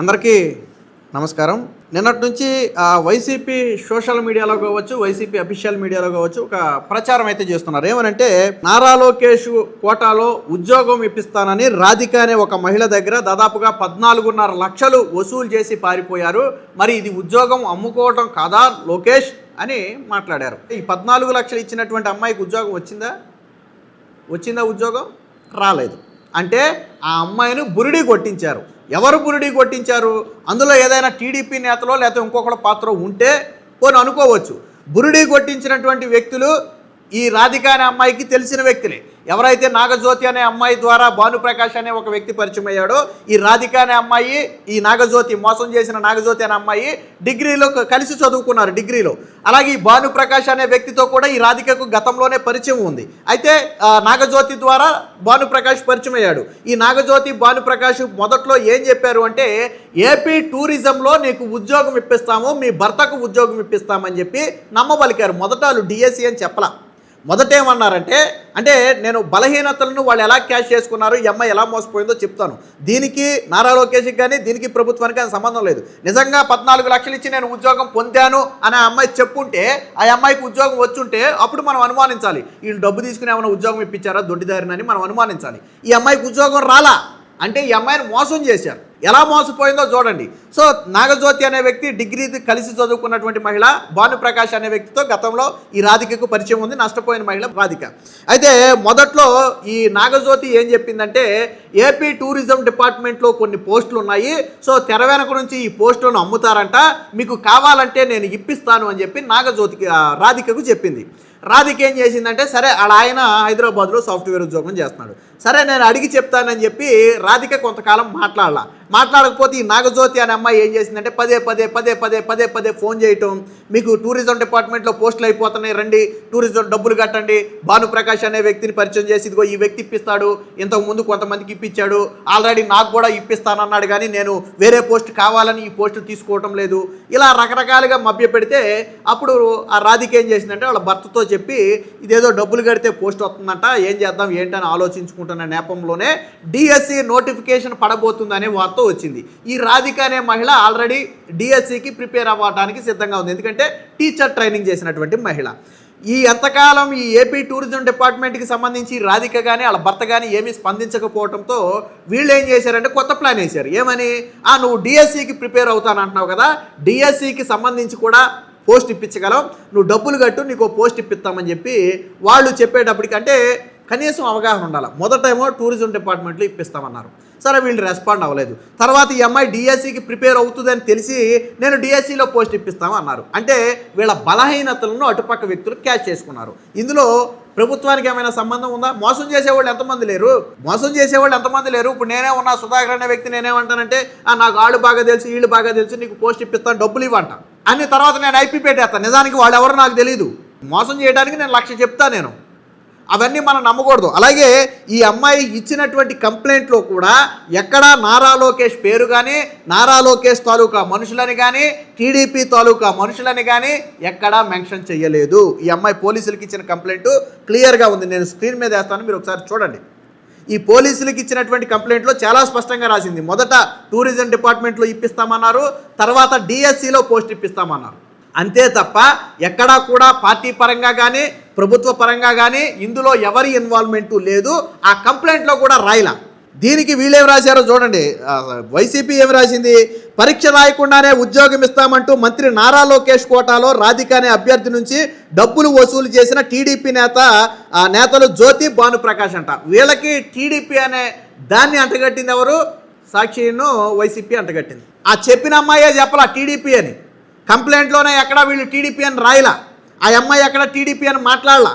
అందరికీ నమస్కారం. నిన్నటి నుంచి వైసీపీ సోషల్ మీడియాలో కావచ్చు, వైసీపీ అఫీషియల్ మీడియాలో కావచ్చు ఒక ప్రచారం అయితే చేస్తున్నారు. ఏమనంటే నారా లోకేష్ కోటాలో ఉద్యోగం ఇప్పిస్తానని రాధిక అనే ఒక మహిళ దగ్గర దాదాపుగా 14.5 లక్షలు వసూలు చేసి పారిపోయారు. మరి ఇది ఉద్యోగం అమ్ముకోవడం కాదా లోకేష్ అని మాట్లాడారు. ఈ 14 లక్షలు ఇచ్చినటువంటి అమ్మాయికి ఉద్యోగం వచ్చిందా? ఉద్యోగం రాలేదు. అంటే ఆ అమ్మాయిని బురిడి కొట్టించారు. ఎవరు బురిడి కొట్టించారు? అందులో ఏదైనా టీడీపీ నేతలో లేకపోతే ఇంకొకళ్ళ పాత్ర ఉంటే పోనీ అనుకోవచ్చు. బురిడి కొట్టించినటువంటి వ్యక్తులు ఈ రాధిక అనే అమ్మాయికి తెలిసిన వ్యక్తులే. ఎవరైతే నాగజ్యోతి అనే అమ్మాయి ద్వారా భానుప్రకాష్ అనే ఒక వ్యక్తి పరిచయం అయ్యాడో, ఈ రాధిక అనే అమ్మాయి ఈ నాగజ్యోతి మోసం చేసిన నాగజ్యోతి అనే అమ్మాయి డిగ్రీలో కలిసి చదువుకున్నారు. డిగ్రీలో అలాగే ఈ భానుప్రకాష్ అనే వ్యక్తితో కూడా ఈ రాధికకు గతంలోనే పరిచయం ఉంది. అయితే నాగజ్యోతి ద్వారా భానుప్రకాష్ పరిచయం అయ్యాడు. ఈ నాగజ్యోతి భానుప్రకాష్ మొదట్లో ఏం చెప్పారు అంటే, ఏపీ టూరిజంలో నీకు ఉద్యోగం ఇప్పిస్తాము, మీ భర్తకు ఉద్యోగం ఇప్పిస్తామని చెప్పి నమ్మబలికారు. మొదట వాళ్ళు డిఎస్సి అని చెప్పలా. మొదటేమన్నారంటే, అంటే నేను బలహీనతలను వాళ్ళు ఎలా క్యాష్ చేసుకున్నారు, ఈ అమ్మాయి ఎలా మోసపోయిందో చెప్తాను. దీనికి నారా లోకేష్కి కానీ దీనికి ప్రభుత్వానికి కానీ సంబంధం లేదు. నిజంగా 14 లక్షలు ఇచ్చి నేను ఉద్యోగం పొందాను అనే అమ్మాయి చెప్పుంటే, ఆ అమ్మాయికి ఉద్యోగం వచ్చుంటే అప్పుడు మనం అనుమానించాలి. వీళ్ళు డబ్బు తీసుకుని ఏమైనా ఉద్యోగం ఇప్పించారా దొడ్డిదారినని మనం అనుమానించాలి. ఈ అమ్మాయికి ఉద్యోగం రాలా అంటే ఈ అమ్మాయిని మోసం చేశారు. ఎలా మోసపోయిందో చూడండి. సో నాగజ్యోతి అనే వ్యక్తి డిగ్రీ కలిసి చదువుకున్నటువంటి మహిళ, భానుప్రకాష్ అనే వ్యక్తితో గతంలో ఈ రాధికకు పరిచయం ఉంది. నష్టపోయిన మహిళ రాధిక. అయితే మొదట్లో ఈ నాగజ్యోతి ఏం చెప్పిందంటే, ఏపీ టూరిజం డిపార్ట్మెంట్లో కొన్ని పోస్టులు ఉన్నాయి, సో తెర వెనక నుంచి ఈ పోస్టులను అమ్ముతారంట, మీకు కావాలంటే నేను ఇప్పిస్తాను అని చెప్పి నాగజ్యోతికి రాధికకు చెప్పింది. రాధిక ఏం చేసిందంటే, సరే అలా ఆయన హైదరాబాద్లో సాఫ్ట్వేర్ ఉద్యోగం చేస్తున్నాడు, సరే నేను అడిగి చెప్తానని చెప్పి రాధిక కొంతకాలం మాట్లాడకపోతే ఈ నాగజ్యోతి అనే అమ్మాయి ఏం చేసిందంటే పదే ఫోన్ చేయటం, మీకు టూరిజం డిపార్ట్మెంట్లో పోస్టులు అయిపోతున్నాయి, రండి టూరిజం డబ్బులు కట్టండి, భానుప్రకాష్ అనే వ్యక్తిని పరిచయం చేసి ఇదిగో ఈ వ్యక్తి ఇప్పిస్తాడు, ఇంతకుముందు కొంతమందికి ఇప్పించాడు, ఆల్రెడీ నాకు కూడా ఇప్పిస్తానన్నాడు, కానీ నేను వేరే పోస్ట్ కావాలని ఈ పోస్టు తీసుకోవటం లేదు, ఇలా రకరకాలుగా మభ్య పెడితే అప్పుడు ఆ రాధిక ఏం చేసిందంటే వాళ్ళ భర్తతో చెప్పి ఇదేదో డబ్బులు కడితే పోస్ట్ వస్తుందంట, ఏం చేద్దాం ఏంటని ఆలోచించుకుంటున్న నేపథ్యంలోనే డిఎస్సి నోటిఫికేషన్ పడబోతుందనే వార్త వచ్చింది. ఈ రాధిక అనే మహిళ ఆల్రెడీ డిఎస్సికి ప్రిపేర్ అవ్వడానికి సిద్ధంగా ఉంది. ఎందుకంటే టీచర్ ట్రైనింగ్ చేసినటువంటి మహిళ. ఈ ఎంతకాలం ఈ ఏపీ టూరిజం డిపార్ట్మెంట్కి సంబంధించి రాధిక కానీ వాళ్ళ భర్త కానీ ఏమీ స్పందించకపోవడంతో వీళ్ళు ఏం చేశారంటే కొత్త ప్లాన్ వేశారు. ఏమని, నువ్వు డిఎస్సికి ప్రిపేర్ అవుతానంటున్నావు కదా, డిఎస్సికి సంబంధించి కూడా పోస్ట్ ఇప్పించగలం, నువ్వు డబ్బులు కట్టు, నీకు పోస్ట్ ఇప్పిస్తామని చెప్పి వాళ్ళు చెప్పేటప్పటికి, అంటే కనీసం అవగాహన ఉండాలి. మొదటేమో టూరిజం డిపార్ట్మెంట్లో ఇప్పిస్తామన్నారు, సరే వీళ్ళు రెస్పాండ్ అవ్వలేదు. తర్వాత ఈ అమ్మాయి డిఎస్సికి ప్రిపేర్ అవుతుందని తెలిసి నేను డిఎస్సిలో పోస్ట్ ఇప్పిస్తామన్నారు. అంటే వీళ్ళ బలహీనతలను అటుపక్క వ్యక్తులు క్యాచ్ చేసుకున్నారు. ఇందులో ప్రభుత్వానికి ఏమైనా సంబంధం ఉందా? మోసం చేసేవాళ్ళు ఎంతమంది లేరు. ఇప్పుడు నేనే ఉన్నా, సుధాకర్ అనే వ్యక్తి నేనేమంటానంటే, నాకు వాళ్ళు బాగా తెలుసు, వీళ్ళు బాగా తెలుసు, నీకు పోస్ట్ ఇప్పిస్తాను, డబ్బులు ఇవ్వంట అని తర్వాత నేను ఐపీ పెట్టేస్తాను. నిజానికి వాళ్ళు ఎవరు నాకు తెలియదు. మోసం చేయడానికి నేను 1,00,000 చెప్తాను. నేను అవన్నీ మనం నమ్మకూడదు. అలాగే ఈ అమ్మాయి ఇచ్చినటువంటి కంప్లైంట్లో కూడా ఎక్కడా నారా లోకేష్ పేరు కానీ, నారా లోకేష్ తాలూకా మనుషులని కానీ, టీడీపీ తాలూకా మనుషులని కానీ ఎక్కడా మెన్షన్ చేయలేదు. ఈ అమ్మాయి పోలీసులకు ఇచ్చిన కంప్లైంట్ క్లియర్గా ఉంది. నేను స్క్రీన్ మీద వేస్తాను, మీరు ఒకసారి చూడండి. ఈ పోలీసులకు ఇచ్చినటువంటి కంప్లైంట్లో చాలా స్పష్టంగా రాసింది. మొదట టూరిజం డిపార్ట్మెంట్లో ఇప్పిస్తామన్నారు, తర్వాత డిఎస్సిలో పోస్ట్ ఇప్పిస్తామన్నారు. అంతే తప్ప ఎక్కడా కూడా పార్టీ పరంగా కానీ ప్రభుత్వ పరంగా కానీ ఇందులో ఎవరి ఇన్వాల్వ్మెంటు లేదు. ఆ కంప్లైంట్లో కూడా రాయలా. దీనికి వీళ్ళేం రాశారో చూడండి. వైసీపీ ఏమి రాసింది, పరీక్ష రాయకుండానే ఉద్యోగం ఇస్తామంటూ మంత్రి నారా లోకేష్ కోటాలో రాధిక అనే అభ్యర్థి నుంచి డబ్బులు వసూలు చేసిన టీడీపీ నేతలు జ్యోతి, భానుప్రకాష్ అంట. వీళ్ళకి టీడీపీ అనే దాన్ని అంటగట్టింది ఎవరు? సాక్షిను వైసీపీ అంటగట్టింది. ఆ చెప్పిన అమ్మాయే చెప్పలా టీడీపీ అని. కంప్లైంట్లోనే ఎక్కడా వీళ్ళు టీడీపీ అని రాయలా. ఆ అమ్మాయి ఎక్కడ టీడీపీ అని మాట్లాడలా.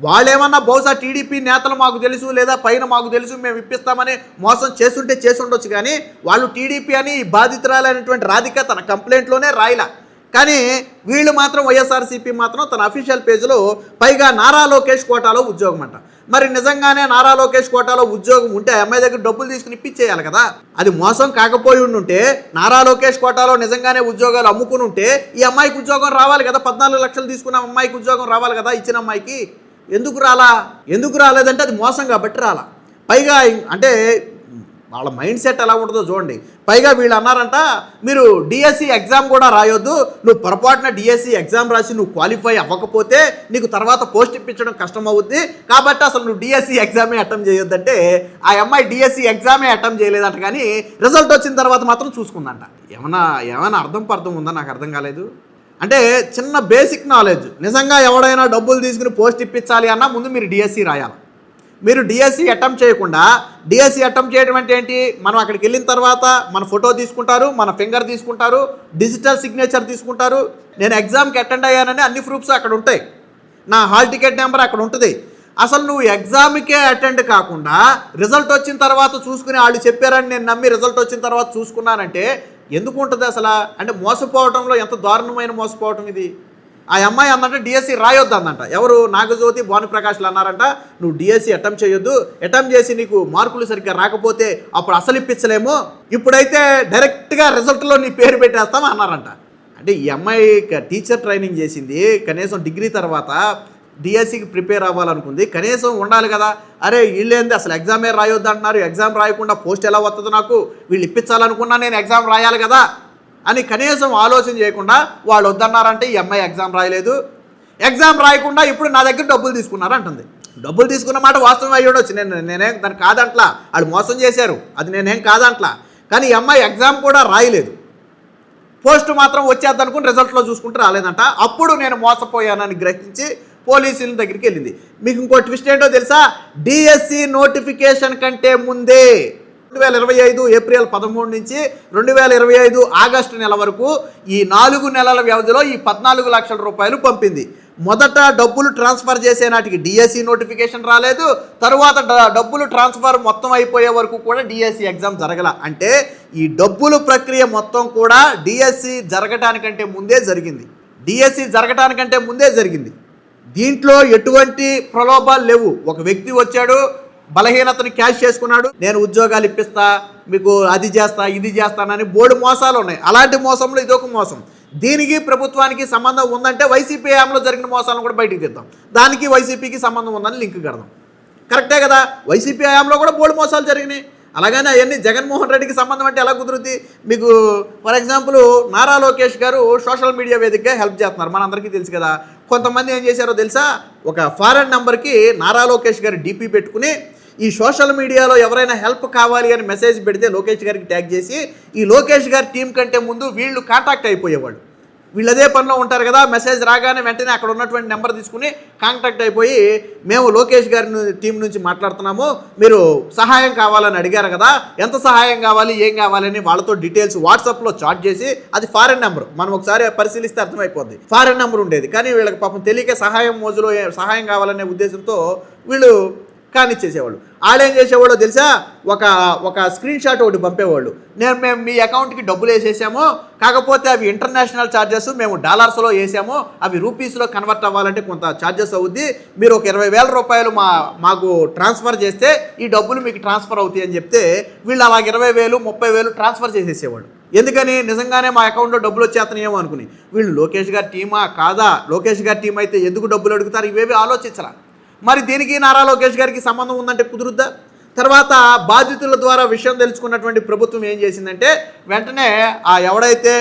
వాళ్ళు ఏమన్నా బహుశా టీడీపీ నేతలు మాకు తెలుసు, లేదా పైన మాకు తెలుసు, మేము ఇప్పిస్తామని మోసం చేసి ఉండొచ్చు, కానీ వాళ్ళు టీడీపీ అని బాధితురాలైనటువంటి రాధిక తన కంప్లైంట్లోనే రాయలా. కానీ వీళ్ళు మాత్రం వైఎస్ఆర్సీపీ మాత్రం తన అఫీషియల్ పేజ్లో పైగా నారా లోకేష్ కోటాలో ఉద్యోగం అంట. మరి నిజంగానే నారా లోకేష్ కోటాలో ఉద్యోగం ఉంటే అమ్మాయి దగ్గర డబ్బులు తీసుకుని ఇప్పించేయాలి కదా. అది మోసం కాకపోయి ఉంటే నారా లోకేష్ కోటాలో నిజంగానే ఉద్యోగాలు అమ్ముకుని ఉంటే ఈ అమ్మాయికి ఉద్యోగం రావాలి కదా. 14 లక్షలు తీసుకున్న అమ్మాయికి ఉద్యోగం రావాలి కదా, ఇచ్చిన అమ్మాయికి. ఎందుకు రాలేదంటే అది మోసం కాబట్టి రాలా. పైగా అంటే వాళ్ళ మైండ్ సెట్ ఎలా ఉంటుందో చూడండి. పైగా వీళ్ళు అన్నారంట, మీరు డిఎస్సి ఎగ్జామ్ కూడా రాయొద్దు, నువ్వు పొరపాటున డిఎస్సి ఎగ్జామ్ రాసి నువ్వు క్వాలిఫై అవ్వకపోతే నీకు తర్వాత పోస్ట్ ఇప్పించడం కష్టం అవుద్ది, కాబట్టి అసలు నువ్వు డిఎస్సి ఎగ్జామే అటెంప్ట్ చేయొద్దంటే ఆ అమ్మాయి డిఎస్సి ఎగ్జామే అటెంప్ట్ చేయలేదంట, కానీ రిజల్ట్ వచ్చిన తర్వాత మాత్రం చూసుకుందంట. ఏమైనా అర్థం ఉందా? నాకు అర్థం కాలేదు. అంటే చిన్న బేసిక్ నాలెడ్జ్, నిజంగా ఎవడైనా డబ్బులు తీసుకుని పోస్ట్ ఇప్పించాలి అన్నా ముందు మీరు డిఎస్సి రాయాలి. మీరు డిఎస్సి అటెంప్ట్ చేయకుండా, డిఎస్సి అటెంప్ట్ చేయడం అంటే ఏంటి, మనం అక్కడికి వెళ్ళిన తర్వాత మన ఫోటో తీసుకుంటారు, మన ఫింగర్ తీసుకుంటారు, డిజిటల్ సిగ్నేచర్ తీసుకుంటారు. నేను ఎగ్జామ్కి అటెండ్ అయ్యానని అన్ని ప్రూఫ్స్ అక్కడ ఉంటాయి, నా హాల్ టికెట్ నెంబర్ అక్కడ ఉంటుంది. అసలు నువ్వు ఎగ్జామ్కే అటెండ్ కాకుండా రిజల్ట్ వచ్చిన తర్వాత చూసుకుని వాళ్ళు చెప్పారని నేను నమ్మి రిజల్ట్ వచ్చిన తర్వాత చూసుకున్నానంటే ఎందుకు ఉంటుంది అసలు? అంటే మోసపోవడంలో ఎంత దారుణమైన మోసపోవటం ఇది. ఆ అమ్మాయి అందంటే డిఎస్సి రాయొద్దు అందంట. ఎవరు? నాగజ్యోతి, భానుప్రకాష్లు అన్నారంట, నువ్వు డిఎస్సి అటెంప్ట్ చేయొద్దు, అటెంప్ట్ చేసి నీకు మార్కులు సరిగ్గా రాకపోతే అప్పుడు అసలు ఇప్పించలేము, ఇప్పుడైతే డైరెక్ట్గా రిజల్ట్లో నీ పేరు పెట్టేస్తామా అన్నారంట. అంటే ఈ అమ్మాయి టీచర్ ట్రైనింగ్ చేసింది, కనీసం డిగ్రీ తర్వాత డిఎస్సికి ప్రిపేర్ అవ్వాలనుకుంది, కనీసం ఉండాలి కదా. అరే వీళ్ళేంది అసలు ఎగ్జామే రాయొద్దు అంటున్నారు, ఎగ్జామ్ రాయకుండా పోస్ట్ ఎలా వస్తుందో, నాకు వీళ్ళు ఇప్పించాలనుకున్నా నేను ఎగ్జామ్ రాయాలి కదా అని కనీసం ఆలోచన చేయకుండా వాళ్ళు వద్దన్నారంటే ఈ అమ్మాయి ఎగ్జామ్ రాయలేదు. ఎగ్జామ్ రాయకుండా ఇప్పుడు నా దగ్గర డబ్బులు తీసుకున్నారు అంటుంది. డబ్బులు తీసుకున్న మాట వాస్తవం అయ్యుండొచ్చు, నేనేం దాన్ని కాదంట్లా, వాళ్ళు మోసం చేశారు, అది నేనేం కాదంట్లా. కానీ ఈ అమ్మాయి ఎగ్జామ్ కూడా రాయలేదు, పోస్ట్ మాత్రం వచ్చేద్దనుకుని రిజల్ట్లో చూసుకుంటూ రాలేదంట. అప్పుడు నేను మోసపోయానని గ్రహించి పోలీసుల దగ్గరికి వెళ్ళింది. మీకు ఇంకో ట్విస్ట్ ఏంటో తెలుసా? డిఎస్సి నోటిఫికేషన్ కంటే ముందే 2025 ఏప్రిల్ 13 నుంచి 2025 ఆగస్టు నెల వరకు ఈ 4 నెలల వ్యవధిలో ఈ 14 లక్షల రూపాయలు పంపింది. మొదట డబ్బులు ట్రాన్స్ఫర్ చేసే నాటికి డిఎస్సి నోటిఫికేషన్ రాలేదు, తరువాత డబ్బులు ట్రాన్స్ఫర్ మొత్తం అయిపోయే వరకు కూడా డిఎస్సి ఎగ్జామ్ జరగల. అంటే ఈ డబ్బులు ప్రక్రియ మొత్తం కూడా డిఎస్సి జరగటానికంటే ముందే జరిగింది. డిఎస్సి జరగటానికంటే ముందే జరిగింది. దీంట్లో ఎటువంటి ప్రలోభాలు లేవు. ఒక వ్యక్తి వచ్చాడు, బలహీనతని క్యాష్ చేసుకున్నాడు, నేను ఉద్యోగాలు ఇప్పిస్తా, మీకు అది చేస్తా, ఇది చేస్తానని బోర్డు మోసాలు ఉన్నాయి. అలాంటి మోసంలో ఇదొక మోసం. దీనికి ప్రభుత్వానికి సంబంధం ఉందంటే వైసీపీ హయాంలో జరిగిన మోసాలను కూడా బయటికి తెద్దాం, దానికి వైసీపీకి సంబంధం ఉందని లింక్ కడదాం. కరెక్టే కదా? వైసీపీ హయాంలో కూడా బోర్డు మోసాలు జరిగినాయి. అలాగనే అవన్నీ జగన్మోహన్ రెడ్డికి సంబంధం అంటే ఎలా కుదురుద్ది? మీకు ఫర్ ఎగ్జాంపుల్ నారా లోకేష్ గారు సోషల్ మీడియా వేదికగా హెల్ప్ చేస్తున్నారు, మనందరికీ తెలుసు కదా. కొంతమంది ఏం చేశారో తెలుసా? ఒక ఫారెన్ నెంబర్కి నారా లోకేష్ గారు డీపీ పెట్టుకుని ఈ సోషల్ మీడియాలో ఎవరైనా హెల్ప్ కావాలి అని మెసేజ్ పెడితే లోకేష్ గారికి ట్యాగ్ చేసి ఈ లోకేష్ గారి టీం కంటే ముందు వీళ్ళు కాంటాక్ట్ అయిపోయేవాళ్ళు. వీళ్ళు అదే పనిలో ఉంటారు కదా, మెసేజ్ రాగానే వెంటనే అక్కడ ఉన్నటువంటి నెంబర్ తీసుకుని కాంటాక్ట్ అయిపోయి, మేము లోకేష్ గారి టీం నుంచి మాట్లాడుతున్నాము, మీరు సహాయం కావాలని అడిగారు కదా, ఎంత సహాయం కావాలి, ఏం కావాలని వాళ్ళతో డీటెయిల్స్ వాట్సాప్లో చాట్ చేసి, అది ఫారెన్ నెంబర్, మనం ఒకసారి పరిశీలిస్తే అర్థమైపోద్ది, ఫారెన్ నెంబర్ ఉండేది. కానీ వీళ్ళకి పాపం తెలియక సహాయం మోజులో సహాయం కావాలనే ఉద్దేశంతో వీళ్ళు కానిచ్చేసేవాళ్ళు. వాళ్ళు ఏం చేసేవాళ్ళో తెలుసా? ఒక స్క్రీన్ షాట్ ఒకటి పంపేవాళ్ళు, మేము మీ అకౌంట్కి డబ్బులు వేసేసాము, కాకపోతే అవి ఇంటర్నేషనల్ ఛార్జెస్, మేము డాలర్స్లో వేసాము, అవి రూపీస్లో కన్వర్ట్ అవ్వాలంటే కొంత ఛార్జెస్ అవుద్ది, మీరు ఒక 20,000 రూపాయలు మాకు ట్రాన్స్ఫర్ చేస్తే ఈ డబ్బులు మీకు ట్రాన్స్ఫర్ అవుతాయి అని చెప్తే వీళ్ళు అలాగ 20,000 30,000 ట్రాన్స్ఫర్ చేసేసేవాళ్ళు. ఎందుకని? నిజంగానే మా అకౌంట్లో డబ్బులు వచ్చేస్తున్నాయేమో అనుకుని. వీళ్ళు లోకేష్ గారి టీమా కాదా, లోకేష్ గారి టీం అయితే ఎందుకు డబ్బులు అడుగుతారు, ఇవేవి ఆలోచించరా. మరి దీనికి నారా లోకేష్ గారికి సంబంధం ఉందంటే కుదురుద్దా? తర్వాత బాధితుల ద్వారా విషయం తెలుసుకున్నటువంటి ప్రభుత్వం ఏం చేసిందంటే వెంటనే ఎవడైతే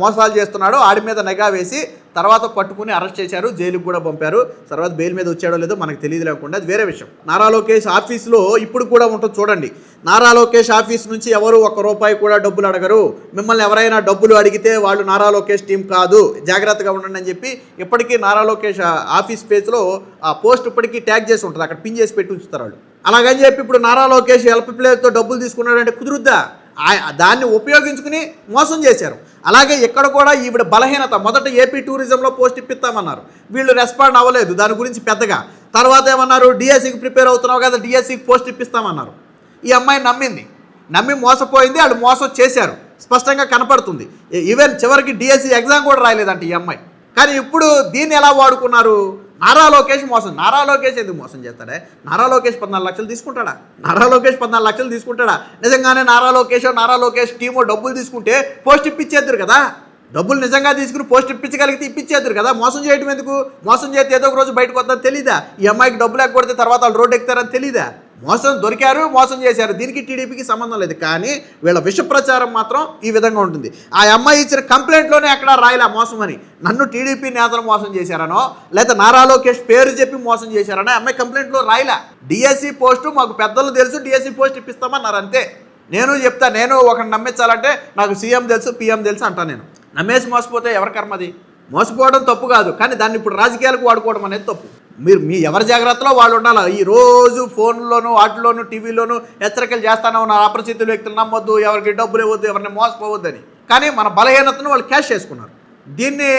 మోసాలు చేస్తున్నాడో ఆడి మీద నిఘా వేసి తర్వాత పట్టుకుని అరెస్ట్ చేశారు, జైలుకు కూడా పంపారు. తర్వాత బెయిల్ మీద వచ్చాడో లేదో మనకు తెలియదు, లేకుండా అది వేరే విషయం. నారా లోకేష్ ఆఫీస్లో ఇప్పుడు కూడా ఉంటుంది చూడండి, నారా లోకేష్ ఆఫీస్ నుంచి ఎవరు ₹1 కూడా డబ్బులు అడగరు, మిమ్మల్ని ఎవరైనా డబ్బులు అడిగితే వాళ్ళు నారా లోకేష్ టీం కాదు, జాగ్రత్తగా ఉండండి అని చెప్పి ఇప్పటికీ నారా లోకేష్ ఆఫీస్ పేజ్లో ఆ పోస్ట్ ఇప్పటికీ ట్యాగ్ చేసి ఉంటుంది, అక్కడ పిన్ చేసి పెట్టి ఉంచుతారు వాళ్ళు. అలాగని చెప్పి ఇప్పుడు నారా లోకేష్ హెల్ప్ ప్లేయర్తో డబ్బులు తీసుకున్నాడంటే కుదురుద్దా? దాన్ని ఉపయోగించుకుని మోసం చేశారు. అలాగే ఇక్కడ కూడా ఈవిడ బలహీనత, మొదట ఏపీ టూరిజంలో పోస్ట్ ఇప్పిస్తామన్నారు, వీళ్ళు రెస్పాండ్ అవ్వలేదు దాని గురించి పెద్దగా. తర్వాత ఏమన్నారు, డిఎస్సికి ప్రిపేర్ అవుతున్నావు కదా, డిఎస్సికి పోస్ట్ ఇప్పిస్తామన్నారు. ఈ అమ్మాయి నమ్మి మోసపోయింది, వాళ్ళు మోసం చేశారు, స్పష్టంగా కనపడుతుంది. ఈవెన్ చివరికి డిఎస్సి ఎగ్జామ్ కూడా రాయలేదంట ఈ అమ్మాయి. కానీ ఇప్పుడు దీన్ని ఎలా వాడుకున్నారు? నారా లోకేష్ మోసం. నారా లోకేష్ ఎందుకు మోసం చేస్తాడే? నారా లోకేష్ 14 లక్షలు తీసుకుంటాడా? నారా లోకేష్ 14 లక్షలు తీసుకుంటాడా? నిజంగానే నారా లోకేష్ టీమో డబ్బులు తీసుకుంటే పోస్ట్ ఇప్పించేద్దరు కదా, డబ్బులు నిజంగా తీసుకుని పోస్ట్ ఇప్పించగలిగితే ఇప్పించేద్దరు కదా. మోసం చేయడం ఎందుకు? మోసం చేస్తే ఏదో ఒక రోజు బయటకు వద్దని తెలీదా? ఈ అమ్మాయికి డబ్బులు ఎక్కడితే తర్వాత వాళ్ళు రోడ్డు ఎక్కుతారని తెలీదా? మోసం దొరికారు, మోసం చేశారు, దీనికి టీడీపీకి సంబంధం లేదు. కానీ వీళ్ళ విష ప్రచారం మాత్రం ఈ విధంగా ఉంటుంది. ఆ అమ్మాయి ఇచ్చిన కంప్లైంట్లోనే ఎక్కడా రాయలే మోసం అని. నన్ను టీడీపీ నేతలు మోసం చేశారనో, లేదా నారా లోకేష్ పేరు చెప్పి మోసం చేశారనో అమ్మాయి కంప్లైంట్లో రాయలే. డిఎస్సి పోస్టు మాకు పెద్దలు తెలుసు, డిఎస్సి పోస్ట్ ఇప్పిస్తామన్నారు అంతే. నేను చెప్తా, నేను ఒకరిని నమ్మించాలంటే నాకు సీఎం తెలుసు, పిఎం తెలుసు అంటా. నేను నమ్మేసి మోసపోతే ఎవరి కర్మది? మోసపోవడం తప్పు కాదు, కానీ దాన్ని ఇప్పుడు రాజకీయాలకు వాడుకోవడం అనేది తప్పు. మీరు మీ ఎవరి జాగ్రత్తలో వాళ్ళు ఉండాలి. ఈ రోజు ఫోన్లోను, వాటిలోను, టీవీలోను హెచ్చరికలు చేస్తానే ఉన్నారు, అపరిచితుల వ్యక్తులు నమ్మొద్దు, ఎవరికి డబ్బులు ఇవ్వద్దు, ఎవరిని మోసపోవద్దని. కానీ మన బలహీనతను వాళ్ళు క్యాష్ చేసుకున్నారు. దీన్ని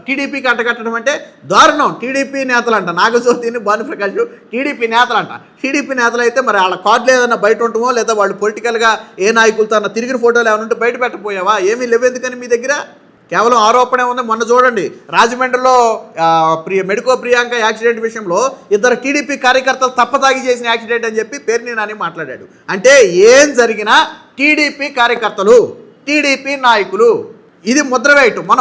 టీడీపీకి అంటగట్టడం అంటే దారుణం. టీడీపీ నేతలు అంట, నాగజ్యోతిని, భానుప్రకాష్ టీడీపీ నేతలు అంట. టీడీపీ నేతలు అయితే మరి వాళ్ళ కార్డులు ఏదైనా బయట ఉంటుమో, లేదా వాళ్ళు పొలిటికల్గా ఏ నాయకులతో అన్న తిరిగిన ఫోటోలు ఏమైనా ఉంటే బయట పెట్టపోయావా? ఏమీ లేవు. ఎందుకని మీ దగ్గర కేవలం ఆరోపణే ఉంది. మొన్న చూడండి, రాజమండ్రిలో మెడికో ప్రియాంక యాక్సిడెంట్ విషయంలో ఇద్దరు టీడీపీ కార్యకర్తలు తప్పతాగి చేసిన యాక్సిడెంట్ అని చెప్పి పేరుని నాని మాట్లాడాడు. అంటే ఏం జరిగినా టీడీపీ కార్యకర్తలు, టీడీపీ నాయకులు, ఇది ముద్ర వేయటం. మన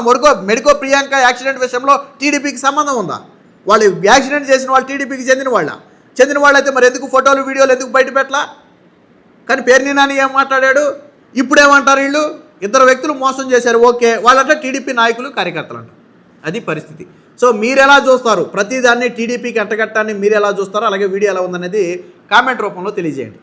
మెడికో ప్రియాంక యాక్సిడెంట్ విషయంలో టీడీపీకి సంబంధం ఉందా? వాళ్ళు యాక్సిడెంట్ చేసిన వాళ్ళు టీడీపీకి చెందిన వాళ్ళైతే మరి ఎందుకు ఫోటోలు, వీడియోలు ఎందుకు బయట పెట్టలా? కానీ పేరుని నాని ఏం మాట్లాడాడు? ఇప్పుడేమంటారు వీళ్ళు? ఇద్దరు వ్యక్తులు మోసం చేశారు, ఓకే, వాళ్ళంటే టీడీపీ నాయకులు, కార్యకర్తలు అంట. అది పరిస్థితి. సో మీరు ఎలా చూస్తారు? ప్రతిదాన్ని టీడీపీకి అంటగట్టాన్ని మీరు ఎలా చూస్తారో, అలాగే వీడియో ఎలా ఉందనేది కామెంట్ రూపంలో తెలియజేయండి.